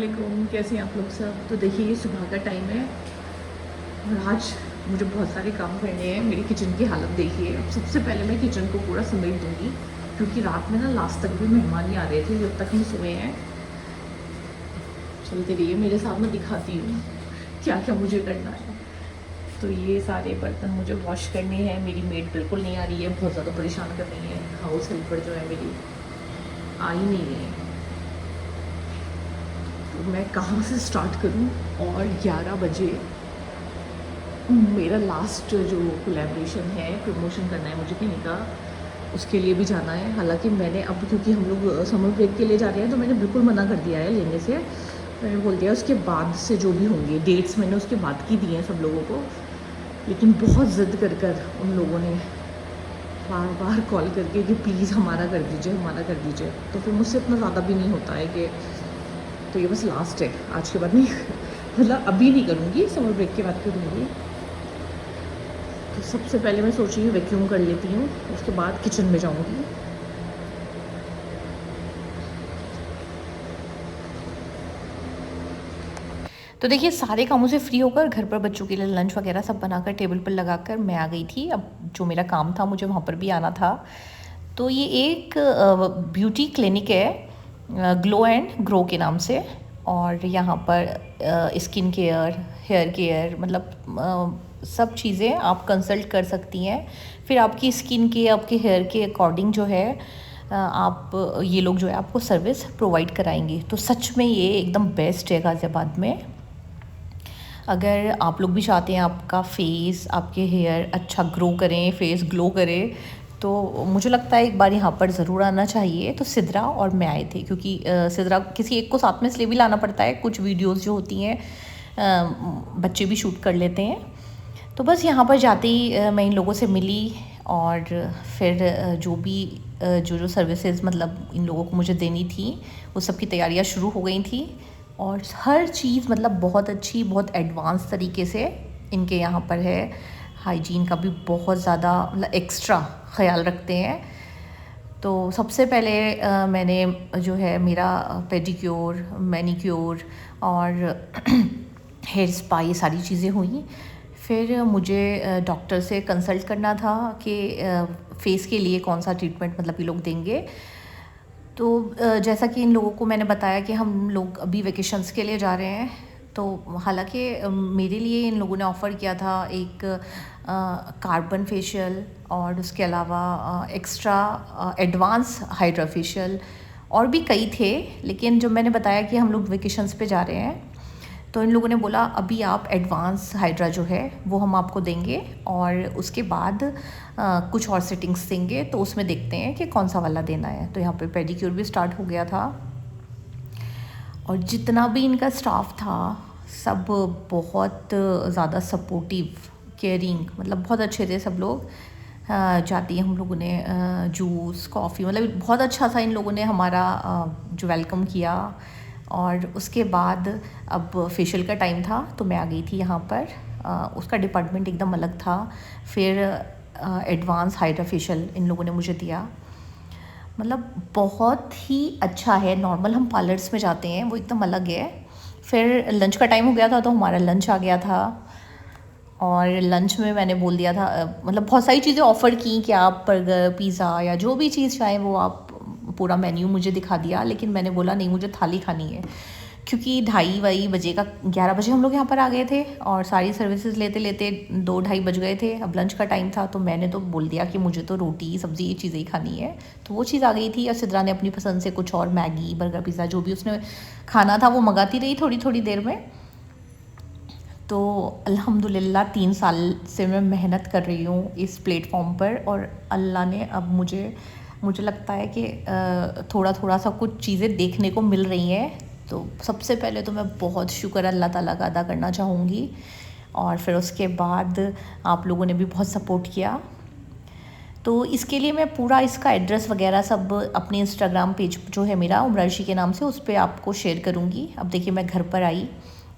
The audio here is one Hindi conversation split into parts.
वालेकुम, कैसे हैं आप लोग सब। तो देखिए ये सुबह का टाइम है और आज मुझे बहुत सारे काम करने हैं। मेरी किचन की हालत देखिए। अब सबसे पहले मैं किचन को पूरा समेट दूंगी क्योंकि रात में ना लास्ट तक भी मेहमान ही आ रहे थे जब तक हम सोए हैं। चलते रहिए मेरे साथ, मैं दिखाती हूँ क्या क्या मुझे करना है। तो ये सारे बर्तन मुझे वॉश करने हैं। मेरी मेड बिल्कुल नहीं आ रही है, बहुत ज़्यादा परेशान कर रही है। हाउस हेल्पर जो है मेरी आ ही नहीं है। तो मैं कहाँ से स्टार्ट करूँ। और 11 बजे मेरा लास्ट जो कोलैबोरेशन है, प्रमोशन करना है मुझे कहीं का, उसके लिए भी जाना है। हालांकि मैंने अब, क्योंकि हम लोग समर ब्रेक के लिए जा रहे हैं, तो मैंने बिल्कुल मना कर दिया है लेने से। मैंने बोल दिया उसके बाद से जो भी होंगे डेट्स मैंने उसके बाद की दी हैं सब लोगों को। लेकिन बहुत ज़िद कर कर उन लोगों ने बार बार कॉल करके कि प्लीज़ हमारा कर दीजिए, हमारा कर दीजिए। तो फिर मुझसे इतना ज़्यादा भी नहीं होता है कि, तो ये बस लास्ट है, आज के बाद नहीं मतलब अभी नहीं करूँगी, समर ब्रेक के बाद करूँगी। तो सबसे पहले मैं सोच रही हूँ वैक्यूम कर लेती हूँ, उसके बाद किचन में जाऊँगी। तो देखिए सारे कामों से फ्री होकर घर पर बच्चों के लिए लंच वगैरह सब बनाकर टेबल पर लगाकर मैं आ गई थी। अब जो मेरा काम था मुझे वहाँ पर भी आना था। तो ये एक ब्यूटी क्लिनिक है, ग्लो एंड ग्रो के नाम से। और यहाँ पर स्किन केयर, हेयर केयर, मतलब सब चीज़ें आप कंसल्ट कर सकती हैं। फिर आपकी स्किन के, आपके हेयर के अकॉर्डिंग जो है आप ये लोग जो है आपको सर्विस प्रोवाइड कराएंगे। तो सच में ये एकदम बेस्ट है गाज़ियाबाद में। अगर आप लोग भी चाहते हैं आपका फेस, आपके हेयर अच्छा ग्रो करें, फेस ग्लो करे, तो मुझे लगता है एक बार यहाँ पर ज़रूर आना चाहिए। तो सिद्रा और मैं आए थे, क्योंकि सिद्रा किसी एक को साथ में इसलिए भी लाना पड़ता है, कुछ वीडियोस जो होती हैं बच्चे भी शूट कर लेते हैं। तो बस यहाँ पर जाते ही मैं इन लोगों से मिली और फिर जो भी जो सर्विसेज मतलब इन लोगों को मुझे देनी थी वो सब की तैयारियाँ शुरू हो गई थी। और हर चीज़ मतलब बहुत अच्छी, बहुत एडवांस तरीके से इनके यहाँ पर है। हाइजीन का भी बहुत ज़्यादा मतलब एक्स्ट्रा ख्याल रखते हैं। तो सबसे पहले मैंने जो है मेरा पेडिक्योर, मैनिक्योर और हेयर स्पा ये सारी चीज़ें हुई। फिर मुझे डॉक्टर से कंसल्ट करना था कि फेस के लिए कौन सा ट्रीटमेंट मतलब ये लोग देंगे। तो जैसा कि इन लोगों को मैंने बताया कि हम लोग अभी वेकेशंस के लिए जा रहे हैं। तो हालांकि मेरे लिए इन लोगों ने ऑफ़र किया था एक कार्बन फेशियल और उसके अलावा एक्स्ट्रा एडवांस हाइड्रा फेशियल और भी कई थे। लेकिन जब मैंने बताया कि हम लोग वेकेशंस पे जा रहे हैं, तो इन लोगों ने बोला अभी आप एडवांस हाइड्रा जो है वो हम आपको देंगे और उसके बाद कुछ और सेटिंग्स देंगे, तो उसमें देखते हैं कि कौन सा वाला देना है। तो यहाँ पे पेडिक्योर भी स्टार्ट हो गया था और जितना भी इनका स्टाफ था सब बहुत ज़्यादा सपोर्टिव, केयरिंग, मतलब बहुत अच्छे थे सब लोग। जाती हम लोगों ने जूस, कॉफ़ी, मतलब बहुत अच्छा सा इन लोगों ने हमारा जो वेलकम किया। और उसके बाद अब फेशियल का टाइम था तो मैं आ गई थी यहाँ पर। उसका डिपार्टमेंट एकदम अलग था। फिर एडवांस हाइड्रा फेशियल इन लोगों ने मुझे दिया। मतलब बहुत ही अच्छा है। नॉर्मल हम पार्लर्स में जाते हैं वो एकदम अलग है। फिर लंच का टाइम हो गया था तो हमारा लंच आ गया था और लंच में मैंने बोल दिया था मतलब बहुत सारी चीज़ें ऑफ़र की कि आप बर्गर, पिज़्ज़ा या जो भी चीज़ चाहें वो आप, पूरा मेन्यू मुझे दिखा दिया। लेकिन मैंने बोला नहीं, मुझे थाली खानी है, क्योंकि 2:30 बजे का, 11 बजे हम लोग यहाँ पर आ गए थे और सारी सर्विसेज लेते लेते 2-2:30 बज गए थे। अब लंच का टाइम था तो मैंने तो बोल दिया कि मुझे तो रोटी सब्ज़ी ये चीज़ें ही खानी है। तो वो चीज़ आ गई थी और सिद्रा ने अपनी पसंद से कुछ और, मैगी, बर्गर, पिज़्ज़ा जो भी उसने खाना था वो मंगाती रही थोड़ी थोड़ी देर में। तो अल्हम्दुलिल्लाह 3 साल से मैं मेहनत कर रही हूँ इस प्लेटफॉर्म पर और अल्लाह ने अब मुझे लगता है कि थोड़ा थोड़ा सा कुछ चीज़ें देखने को मिल रही हैं। तो सबसे पहले तो मैं बहुत शुक्र अल्लाह ताला का अदा करना चाहूँगी और फिर उसके बाद आप लोगों ने भी बहुत सपोर्ट किया। तो इसके लिए मैं पूरा इसका एड्रेस वगैरह सब अपने इंस्टाग्राम पेज जो है मेरा उमराशी के नाम से, उस पर आपको शेयर करूँगी। अब देखिए मैं घर पर आई,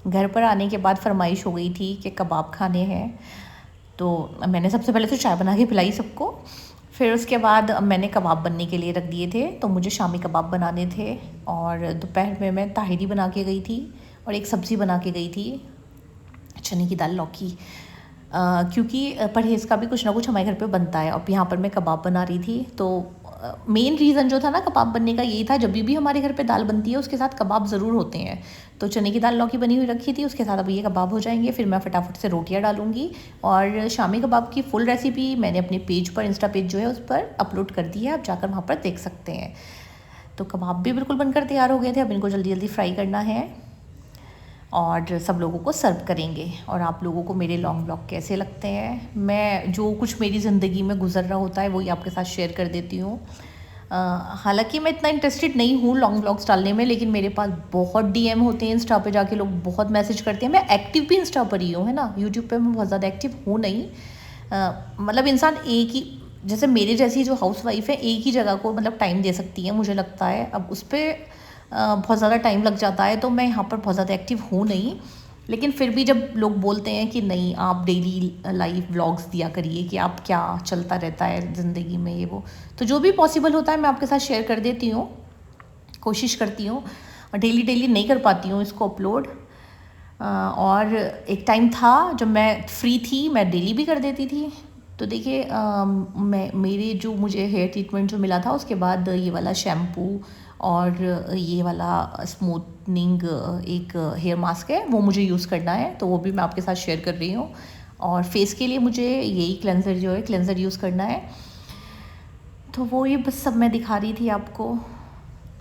घर पर आने के बाद फरमाइश हो गई थी कि कबाब खाने हैं। तो मैंने सबसे पहले तो चाय बना के पिलाई सबको। फिर उसके बाद मैंने कबाब बनने के लिए रख दिए थे, तो मुझे शामी कबाब बनाने थे। और दोपहर में मैं ताहिरी बना के गई थी और एक सब्ज़ी बना के गई थी, चने की दाल लौकी, क्योंकि परहेज़ का भी कुछ ना कुछ हमारे घर पे बनता है। अब यहाँ पर मैं कबाब बना रही थी, तो मेन रीज़न जो था ना कबाब बनने का यही था, जब भी हमारे घर पे दाल बनती है उसके साथ कबाब ज़रूर होते हैं। तो चने की दाल लौकी बनी हुई रखी थी, उसके साथ अब ये कबाब हो जाएंगे, फिर मैं फटाफट से रोटियां डालूंगी। और शामी कबाब की फुल रेसिपी मैंने अपने पेज पर, इंस्टा पेज जो है उस पर अपलोड कर दी है, आप जाकर वहाँ पर देख सकते हैं। तो कबाब भी बिल्कुल बनकर तैयार हो गए थे, अब इनको जल्दी जल्दी फ्राई करना है और सब लोगों को सर्व करेंगे। और आप लोगों को मेरे लॉन्ग ब्लॉग कैसे लगते हैं, मैं जो कुछ मेरी ज़िंदगी में गुजर रहा होता है वही आपके साथ शेयर कर देती हूँ। हालांकि मैं इतना इंटरेस्टेड नहीं हूँ लॉन्ग ब्लॉग्स डालने में, लेकिन मेरे पास बहुत डीएम होते हैं इंस्टा पे, जाके लोग बहुत मैसेज करते हैं। मैं एक्टिव भी इंस्टा पर ही हूँ, है ना, यूट्यूब पे मैं बहुत ज़्यादा एक्टिव हूँ नहीं। मतलब इंसान एक ही, जैसे मेरे जैसी जो हाउसवाइफ है, एक ही जगह को मतलब टाइम दे सकती है मुझे लगता है। अब उस पर बहुत ज़्यादा टाइम लग जाता है, तो मैं यहाँ पर बहुत ज़्यादा एक्टिव हूँ नहीं। लेकिन फिर भी जब लोग बोलते हैं कि नहीं आप डेली लाइव व्लॉग्स दिया करिए कि आप क्या चलता रहता है ज़िंदगी में ये वो, तो जो भी पॉसिबल होता है मैं आपके साथ शेयर कर देती हूँ, कोशिश करती हूँ। और डेली नहीं कर पाती हूँ इसको अपलोड। और एक टाइम था जब मैं फ्री थी, मैं डेली भी कर देती थी। तो देखिए मैं मेरे जो मुझे हेयर ट्रीटमेंट जो मिला था उसके बाद ये वाला शैम्पू और ये वाला स्मूथनिंग एक हेयर मास्क है, वो मुझे यूज़ करना है, तो वो भी मैं आपके साथ शेयर कर रही हूँ। और फेस के लिए मुझे यही क्लेंज़र जो है क्लेंज़र यूज़ करना है, तो वो ये बस सब मैं दिखा रही थी आपको।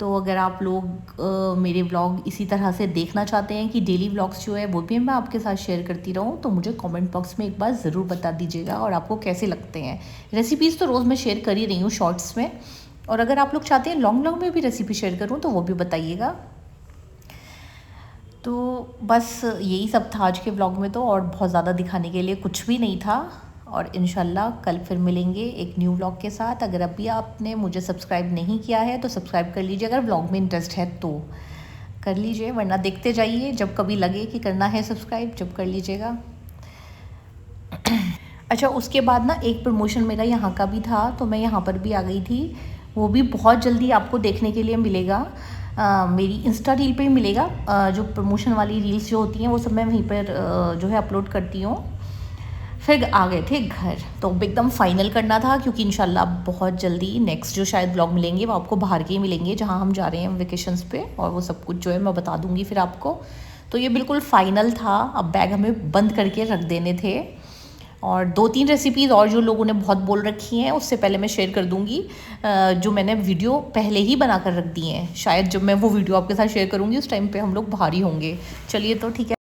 तो अगर आप लोग मेरे व्लॉग इसी तरह से देखना चाहते हैं कि डेली व्लॉग्स जो है वो भी मैं आपके साथ शेयर करती रहूँ, तो मुझे कमेंट बॉक्स में एक बार ज़रूर बता दीजिएगा और आपको कैसे लगते हैं। रेसिपीज़ तो रोज़ मैं शेयर कर ही रही हूँ शॉर्ट्स में, और अगर आप लोग चाहते हैं लॉन्ग में भी रेसिपी शेयर करूँ तो वो भी बताइएगा। तो बस यही सब था आज के व्लॉग में, तो और बहुत ज़्यादा दिखाने के लिए कुछ भी नहीं था। और इंशाल्लाह कल फिर मिलेंगे एक न्यू व्लॉग के साथ। अगर अभी आपने मुझे सब्सक्राइब नहीं किया है तो सब्सक्राइब कर लीजिए, अगर व्लॉग में इंटरेस्ट है तो कर लीजिए, वरना देखते जाइए, जब कभी लगे कि करना है सब्सक्राइब जब कर लीजिएगा। अच्छा, उसके बाद ना एक प्रमोशन मेरा यहाँ का भी था, तो मैं यहाँ पर भी आ गई थी, वो भी बहुत जल्दी आपको देखने के लिए मिलेगा। मेरी इंस्टा रील पे ही मिलेगा। जो प्रमोशन वाली रील्स जो होती हैं वो सब मैं वहीं पर जो है अपलोड करती हूँ। फिर आ गए थे घर, तो एकदम फाइनल करना था, क्योंकि इंशाल्लाह बहुत जल्दी नेक्स्ट जो शायद ब्लॉग मिलेंगे वो आपको बाहर के ही मिलेंगे, जहाँ हम जा रहे हैं वेकेशंस पे, और वो सब कुछ जो है मैं बता दूँगी फिर आपको। तो ये बिल्कुल फ़ाइनल था, अब बैग हमें बंद करके रख देने थे। और 2-3 रेसिपीज़ और जो लोगों ने बहुत बोल रखी हैं उससे पहले मैं शेयर कर दूँगी, जो मैंने वीडियो पहले ही बना कर रख दी हैं। शायद जब मैं वो वीडियो आपके साथ शेयर करूँगी उस टाइम पे हम लोग बाहर ही होंगे। चलिए, तो ठीक है।